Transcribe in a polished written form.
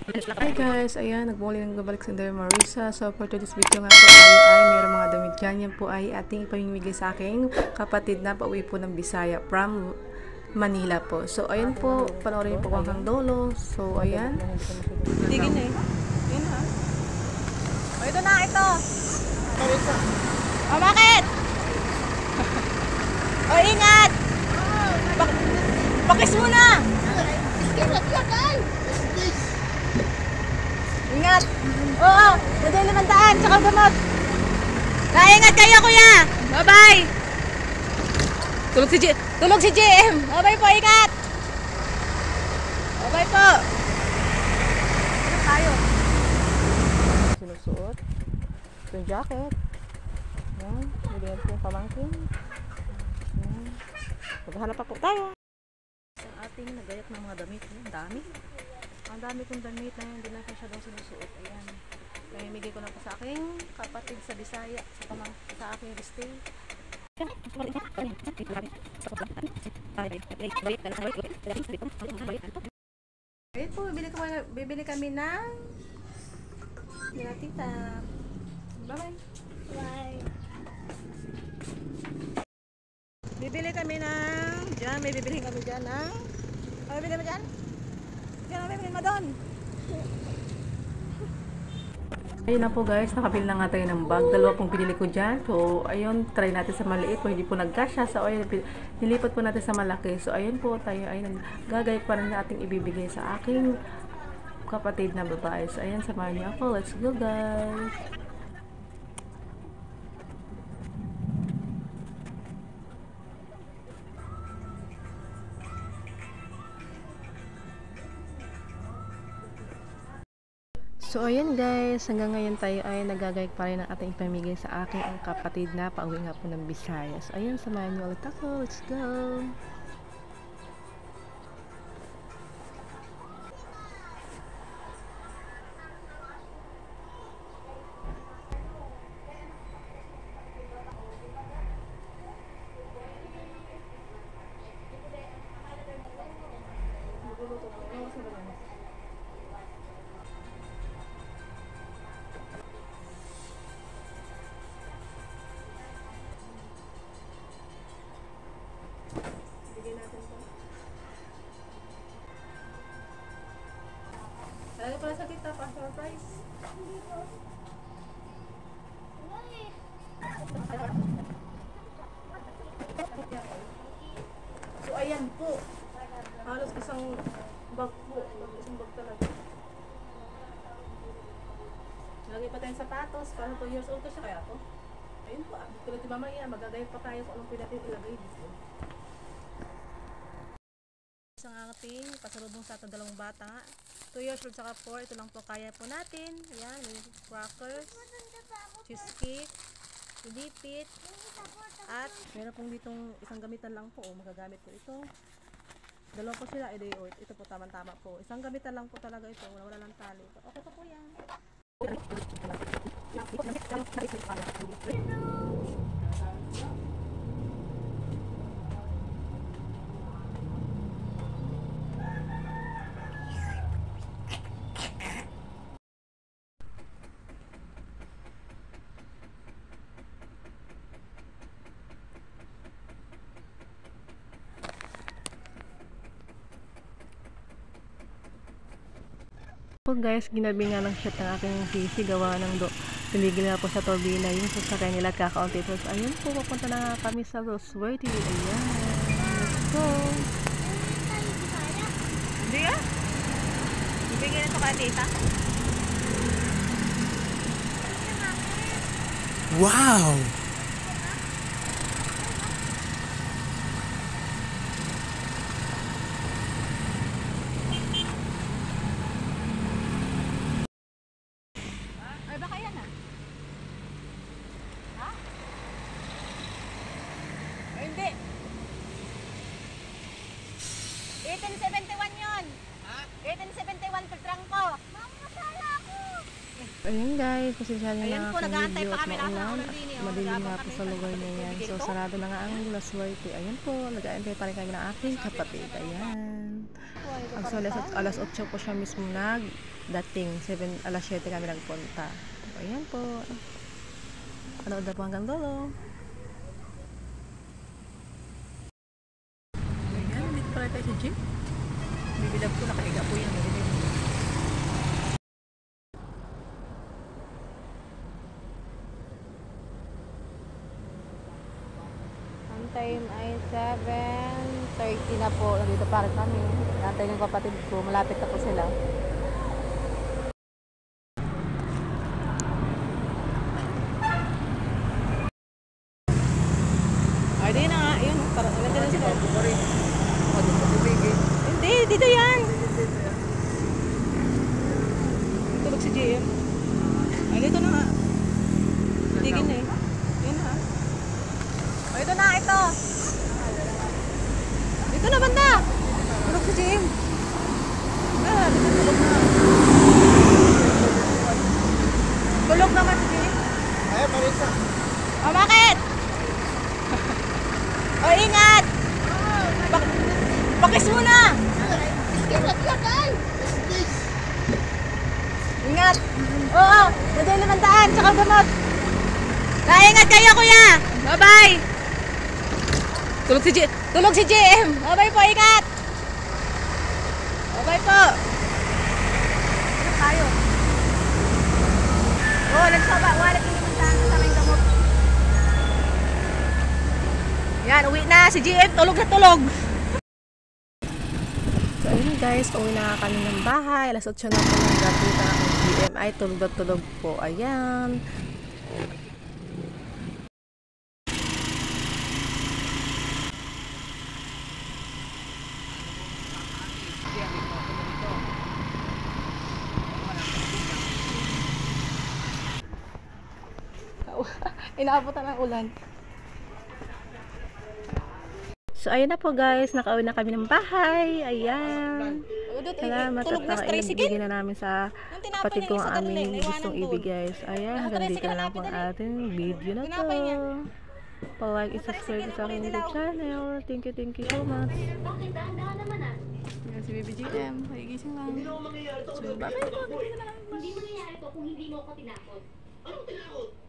Hi guys, ayan, nagmuli ng babalik sa Inday Marisa. So for today's video nga po tayo ay mayroong mga damit dyan. Yan po ay ating ipamimigay sa aking kapatid na pauwi po ng Bisaya from Manila po. So ayan po, panoorin po hanggang dulo. So ayan. Tigin na eh. Yun ha. O ito na, ito. O bakit? O ingat! Pakis muna! Ingat! Oo, nandiyan limandaan, tsaka gamot. Kaingat kayo kuya! Bye-bye! Tulog si JM! Bye-bye po, ingat! Bye-bye po! Ano tayo? Sinusuot. Ito yung jacket. Yan, nilihap yung pamangkin. Yan. Maghanap pa po tayo. Ang ating nagayak ng mga damit. Ang dami. Ang dami kong damit na hindi na siya daw sinusuot. Ayan. Namimigay ko na po sa aking kapatid sa Bisaya. Sa aking stay. Ayan po, bibili kami ng tita. Bye-bye. Bye. Bibili kami ng dyan, may bibili kami dyan ng may bibili mo dyan? Dyan, may bibili mo doon. Ayun na po guys, nakabili na nga tayo ng bag. Dalawa pong pinili ko dyan. So ayun, try natin sa maliit po, hindi po nagkasya. So ayun, nilipat po natin sa malaki. So ayun po, tayo ay naggagayat pa rin na ating ibibigay sa aking kapatid na babae. So ayan, samahan niyo ako. Let's go guys! So ayan guys, hanggang ngayon tayo ay nagagayag pa rin ang ating ipamigay sa aking ang kapatid na pauwi nga po ng Visayas. So ayan, samahan niyo ulit ako. Let's go! Lagi pala sa tita, pa surprise. So ayan po. Halos isang bag po. Isang bag talaga. Lagi pa tayong sapatos. Parang 2 years old ko siya kaya to. Ayun po. Tulad si mama yan. Magagayat pa tayo kung anong pwede natin ilagay dito. Ang ating pasalubong sa ating dalawang bata. 2 years old saka 4. Ito lang po kaya po natin. Ayan, may crackers, cheesecake, lipit, at meron pong ditong isang gamitan lang po. Magagamit po ito. Dalawa po sila. Ito po tama-tama po. Isang gamitan lang po talaga ito. Wala lang tali. Okay po po yan. Po guys, ginabi nga ng shot ng aking sisi, gawa ng tiligil na po sa turbina yun po sa kanila at kakaunti po. So ayun po, papunta na nga kami sa Roseworthy. Ayan, let's go! Hindi ah. Ibigay na ito kay tita. Wow! Ay baka yan ah. Ha? Ay hindi. 1871 yun. Ha? 1871 Peltrangco. Mama, ako. Ayun guys, pasensya nyo Ayan na po, aking nag-aantay video pa at kami ng maulan. Orondini, oh. Madilim Nag-aabang nga po kami sa sa lugar na yan. bibigay So ito. sarado na nga ang Roseworthy. Ayun po, nag-aantay pa rin kami ng aking kapatid. Ayan. Actually, alas 8 po siya mismo dating 7 alas 7 kami nagpunta. Ayan po. Ano na po hanggang dulo. Ayan, dito pala tayo sa gym. Bibilab ko, nakahiga po yan. Ang time ay 7:30 na po. Nandito pa rin kami. Nantay ng kapatid ko. Malapit na po sila. Ay, di na nga. Yun, parang nandito na sila. Hindi, dito yan. Tulog si JM. Ay, dito na nga. Tigil na eh. Yun na. Ay, ito na, ito. Dito na banda. Tulog si JM. Ah, dito tulog na. Tulog naman si JM. Ay, Marisa. Oh, bakit? Oh, ingat! Pakis muna! Ingat! Oo, nadali 500, tsaka gamot. Ingat kayo, kuya! Bye-bye! Tulog si JM! Bye-bye po, ingat! Bye-bye po! Ingat tayo. Oo, nagsaba. Walit yung 500 sa may gamot. Yan, uwi na. Si GM, tulog na tulog. So, ayun guys, uwi na kami ng bahay. Alas 8 na po ng gabi na ang GM ay tulog na tulog po. Ayan. Inaabutan ng ulan. So, ayun na po guys. Nakauwi na kami ng bahay. Ayan. Salamat at nakaibigay na namin sa kapatid ko ang aming gustong ibigay. Ayan, hanggang dito na lang po ang ating video na to. Pa-like and subscribe sa aking YouTube channel. Thank you so much. Yan si Baby GM. Pagigising lang. So, bye-bye po. Hindi mangyayari to kung hindi mo ako tinakot. Anong tinakot?